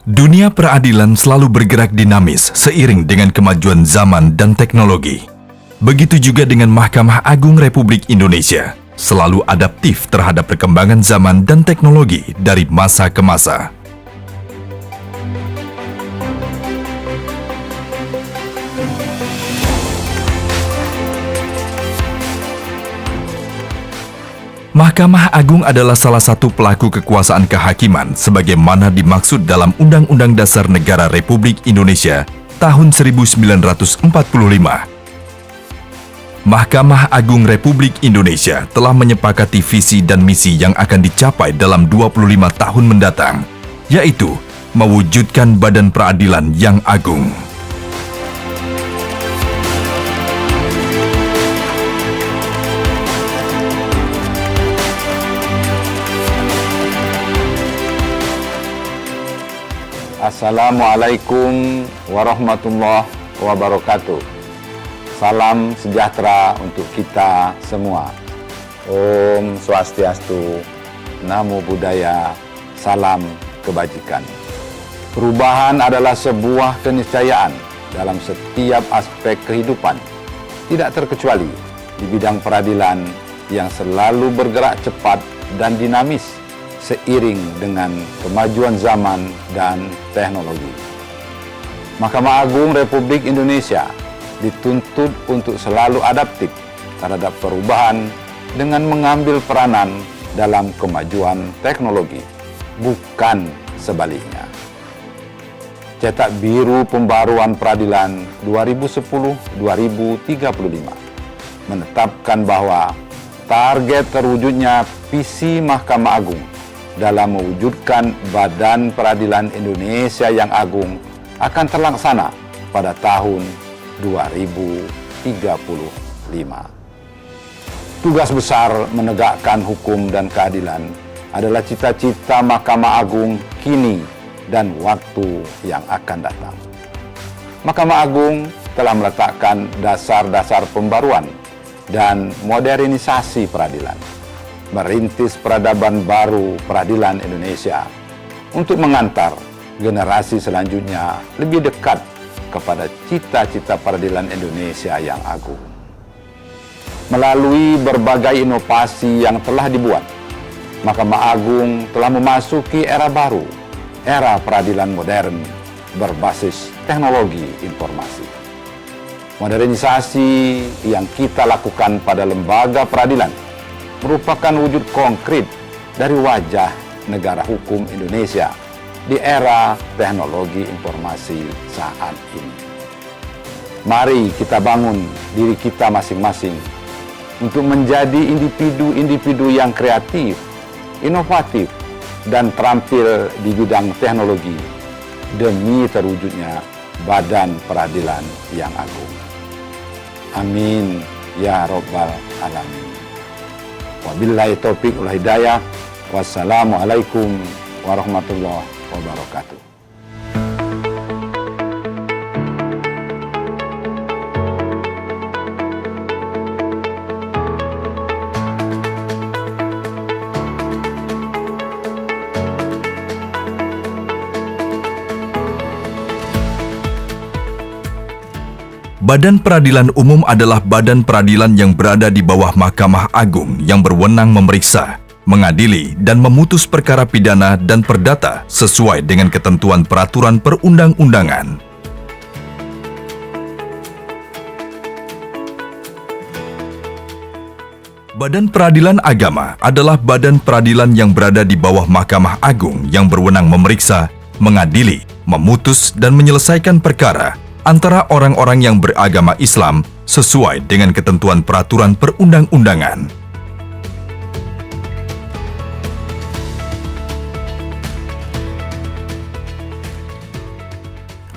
Dunia peradilan selalu bergerak dinamis seiring dengan kemajuan zaman dan teknologi. Begitu juga dengan Mahkamah Agung Republik Indonesia, selalu adaptif terhadap perkembangan zaman dan teknologi dari masa ke masa. Mahkamah Agung adalah salah satu pelaku kekuasaan kehakiman sebagaimana dimaksud dalam Undang-Undang Dasar Negara Republik Indonesia tahun 1945. Mahkamah Agung Republik Indonesia telah menyepakati visi dan misi yang akan dicapai dalam 25 tahun mendatang, yaitu mewujudkan badan peradilan yang agung. Assalamualaikum warahmatullahi wabarakatuh. Salam sejahtera untuk kita semua. Om Swastiastu, Namo Buddhaya, salam kebajikan. Perubahan adalah sebuah keniscayaan dalam setiap aspek kehidupan, tidak terkecuali di bidang peradilan yang selalu bergerak cepat dan dinamis seiring dengan kemajuan zaman dan teknologi. Mahkamah Agung Republik Indonesia dituntut untuk selalu adaptif terhadap perubahan dengan mengambil peranan dalam kemajuan teknologi, bukan sebaliknya. Cetak Biru Pembaruan Peradilan 2010-2035 menetapkan bahwa target terwujudnya visi Mahkamah Agung dalam mewujudkan Badan Peradilan Indonesia yang agung akan terlaksana pada tahun 2035. Tugas besar menegakkan hukum dan keadilan adalah cita-cita Mahkamah Agung kini dan waktu yang akan datang. Mahkamah Agung telah meletakkan dasar-dasar pembaruan dan modernisasi peradilan, merintis peradaban baru peradilan Indonesia untuk mengantar generasi selanjutnya lebih dekat kepada cita-cita peradilan Indonesia yang agung. Melalui berbagai inovasi yang telah dibuat, Mahkamah Agung telah memasuki era baru, era peradilan modern berbasis teknologi informasi. Modernisasi yang kita lakukan pada lembaga peradilan merupakan wujud konkret dari wajah negara hukum Indonesia di era teknologi informasi saat ini. Mari kita bangun diri kita masing-masing untuk menjadi individu-individu yang kreatif, inovatif, dan terampil di bidang teknologi demi terwujudnya Badan Peradilan yang agung. Amin ya Rabbal Alamin. Wabillahi taufiq wal hidayah. Wassalamualaikum warahmatullahi wabarakatuh. Badan Peradilan Umum adalah badan peradilan yang berada di bawah Mahkamah Agung yang berwenang memeriksa, mengadili, dan memutus perkara pidana dan perdata sesuai dengan ketentuan peraturan perundang-undangan. Badan Peradilan Agama adalah badan peradilan yang berada di bawah Mahkamah Agung yang berwenang memeriksa, mengadili, memutus, dan menyelesaikan perkara antara orang-orang yang beragama Islam sesuai dengan ketentuan peraturan perundang-undangan.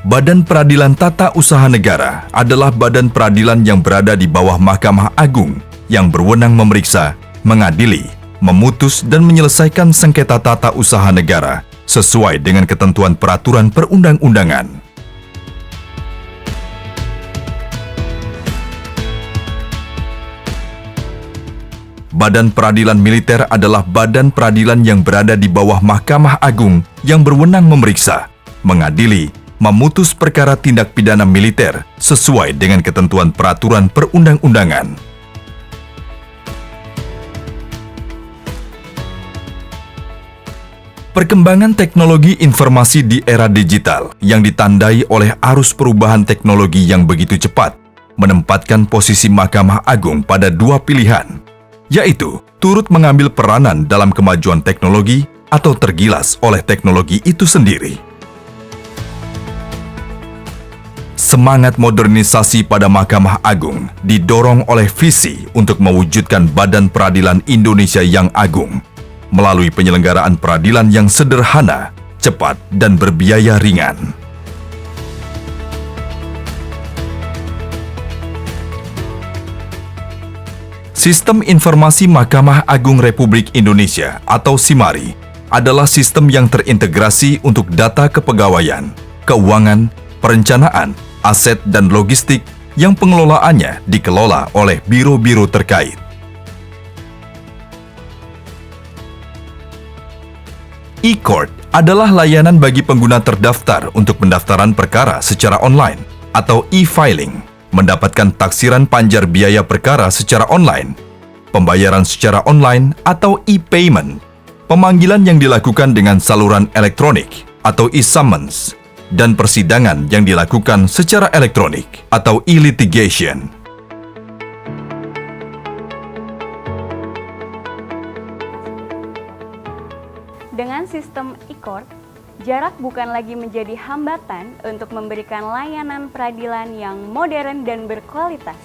Badan Peradilan Tata Usaha Negara adalah badan peradilan yang berada di bawah Mahkamah Agung yang berwenang memeriksa, mengadili, memutus, dan menyelesaikan sengketa tata usaha negara sesuai dengan ketentuan peraturan perundang-undangan. Badan Peradilan Militer adalah badan peradilan yang berada di bawah Mahkamah Agung yang berwenang memeriksa, mengadili, memutus perkara tindak pidana militer sesuai dengan ketentuan peraturan perundang-undangan. Perkembangan teknologi informasi di era digital yang ditandai oleh arus perubahan teknologi yang begitu cepat menempatkan posisi Mahkamah Agung pada dua pilihan, yaitu turut mengambil peranan dalam kemajuan teknologi atau tergilas oleh teknologi itu sendiri. Semangat modernisasi pada Mahkamah Agung didorong oleh visi untuk mewujudkan Badan Peradilan Indonesia yang agung melalui penyelenggaraan peradilan yang sederhana, cepat, dan berbiaya ringan. Sistem Informasi Mahkamah Agung Republik Indonesia atau SIMARI adalah sistem yang terintegrasi untuk data kepegawaian, keuangan, perencanaan, aset, dan logistik yang pengelolaannya dikelola oleh biro-biro terkait. E-Court adalah layanan bagi pengguna terdaftar untuk pendaftaran perkara secara online atau e-filing, mendapatkan taksiran panjar biaya perkara secara online, pembayaran secara online atau e-payment, pemanggilan yang dilakukan dengan saluran elektronik atau e-summons, dan persidangan yang dilakukan secara elektronik atau e-litigation. Dengan sistem e-court, jarak bukan lagi menjadi hambatan untuk memberikan layanan peradilan yang modern dan berkualitas.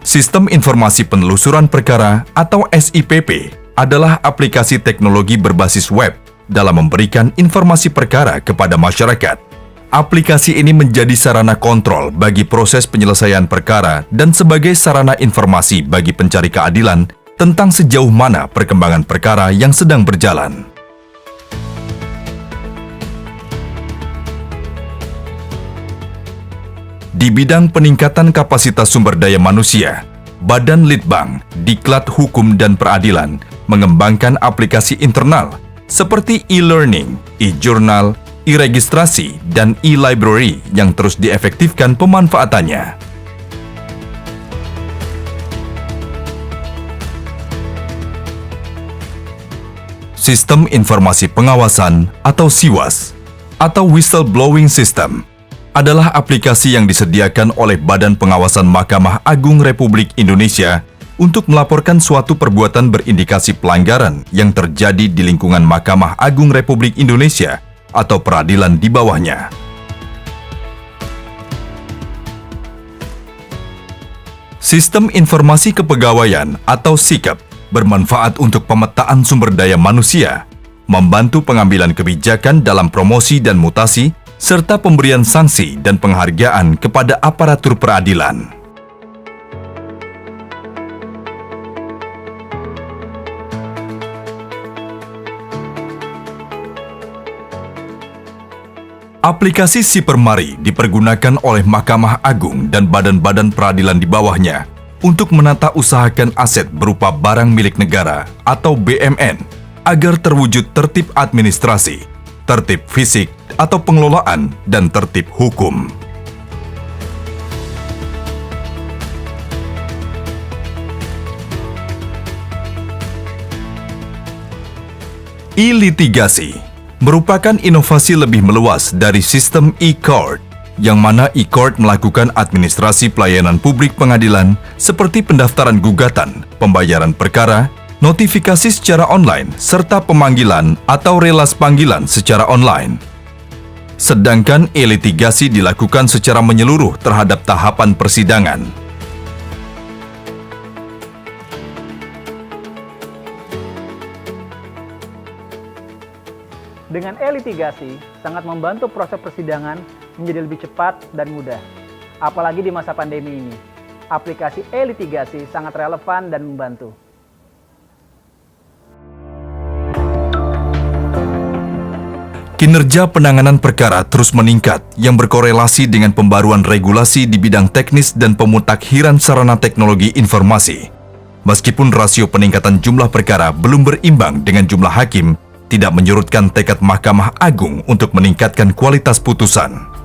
Sistem Informasi Penelusuran Perkara atau SIPP adalah aplikasi teknologi berbasis web dalam memberikan informasi perkara kepada masyarakat. Aplikasi ini menjadi sarana kontrol bagi proses penyelesaian perkara dan sebagai sarana informasi bagi pencari keadilan tentang sejauh mana perkembangan perkara yang sedang berjalan. Di bidang peningkatan kapasitas sumber daya manusia, Badan Litbang, Diklat Hukum dan Peradilan mengembangkan aplikasi internal seperti e-learning, e-jurnal, e-registrasi, dan e-library yang terus diefektifkan pemanfaatannya. Sistem Informasi Pengawasan atau SIWAS atau Whistleblowing System adalah aplikasi yang disediakan oleh Badan Pengawasan Mahkamah Agung Republik Indonesia untuk melaporkan suatu perbuatan berindikasi pelanggaran yang terjadi di lingkungan Mahkamah Agung Republik Indonesia atau peradilan di bawahnya. Sistem Informasi Kepegawaian atau SIKEP bermanfaat untuk pemetaan sumber daya manusia, membantu pengambilan kebijakan dalam promosi dan mutasi, serta pemberian sanksi dan penghargaan kepada aparatur peradilan. Aplikasi SIPERMARI dipergunakan oleh Mahkamah Agung dan badan-badan peradilan di bawahnya untuk menata usahakan aset berupa barang milik negara atau BMN agar terwujud tertib administrasi, tertib fisik atau pengelolaan, dan tertib hukum. E-litigasi merupakan inovasi lebih meluas dari sistem e-court, yang mana e-court melakukan administrasi pelayanan publik pengadilan seperti pendaftaran gugatan, pembayaran perkara, notifikasi secara online, serta pemanggilan atau relas panggilan secara online. Sedangkan e-litigasi dilakukan secara menyeluruh terhadap tahapan persidangan. Dengan e-litigasi, sangat membantu proses persidangan menjadi lebih cepat dan mudah. Apalagi di masa pandemi ini, aplikasi e-litigasi sangat relevan dan membantu. Kinerja penanganan perkara terus meningkat yang berkorelasi dengan pembaruan regulasi di bidang teknis dan pemutakhiran sarana teknologi informasi. Meskipun rasio peningkatan jumlah perkara belum berimbang dengan jumlah hakim, tidak menyurutkan tekad Mahkamah Agung untuk meningkatkan kualitas putusan.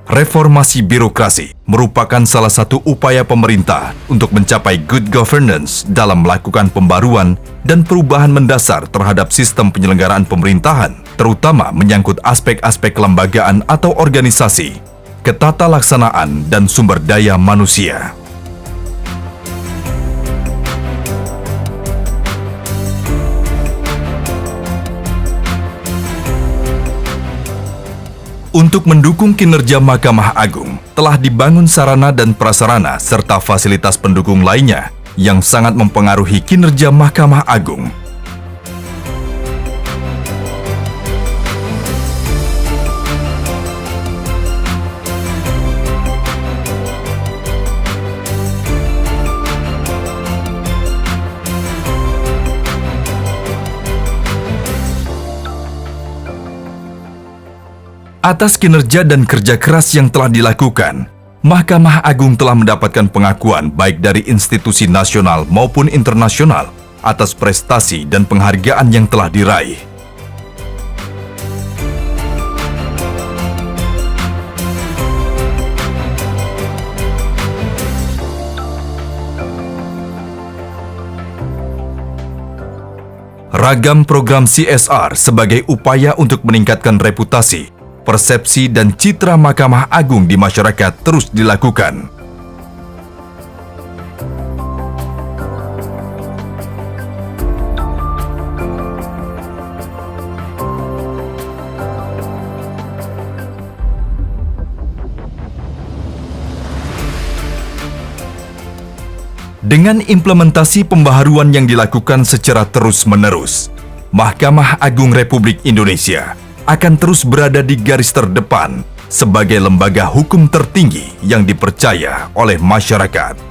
Reformasi birokrasi merupakan salah satu upaya pemerintah untuk mencapai good governance dalam melakukan pembaruan dan perubahan mendasar terhadap sistem penyelenggaraan pemerintahan, terutama menyangkut aspek-aspek kelembagaan atau organisasi, ketatalaksanaan, dan sumber daya manusia. Untuk mendukung kinerja Mahkamah Agung, telah dibangun sarana dan prasarana serta fasilitas pendukung lainnya yang sangat mempengaruhi kinerja Mahkamah Agung. Atas kinerja dan kerja keras yang telah dilakukan, Mahkamah Agung telah mendapatkan pengakuan baik dari institusi nasional maupun internasional atas prestasi dan penghargaan yang telah diraih. Ragam program CSR sebagai upaya untuk meningkatkan reputasi, persepsi, dan citra Mahkamah Agung di masyarakat terus dilakukan. Dengan implementasi pembaharuan yang dilakukan secara terus-menerus, Mahkamah Agung Republik Indonesia akan terus berada di garis terdepan sebagai lembaga hukum tertinggi yang dipercaya oleh masyarakat.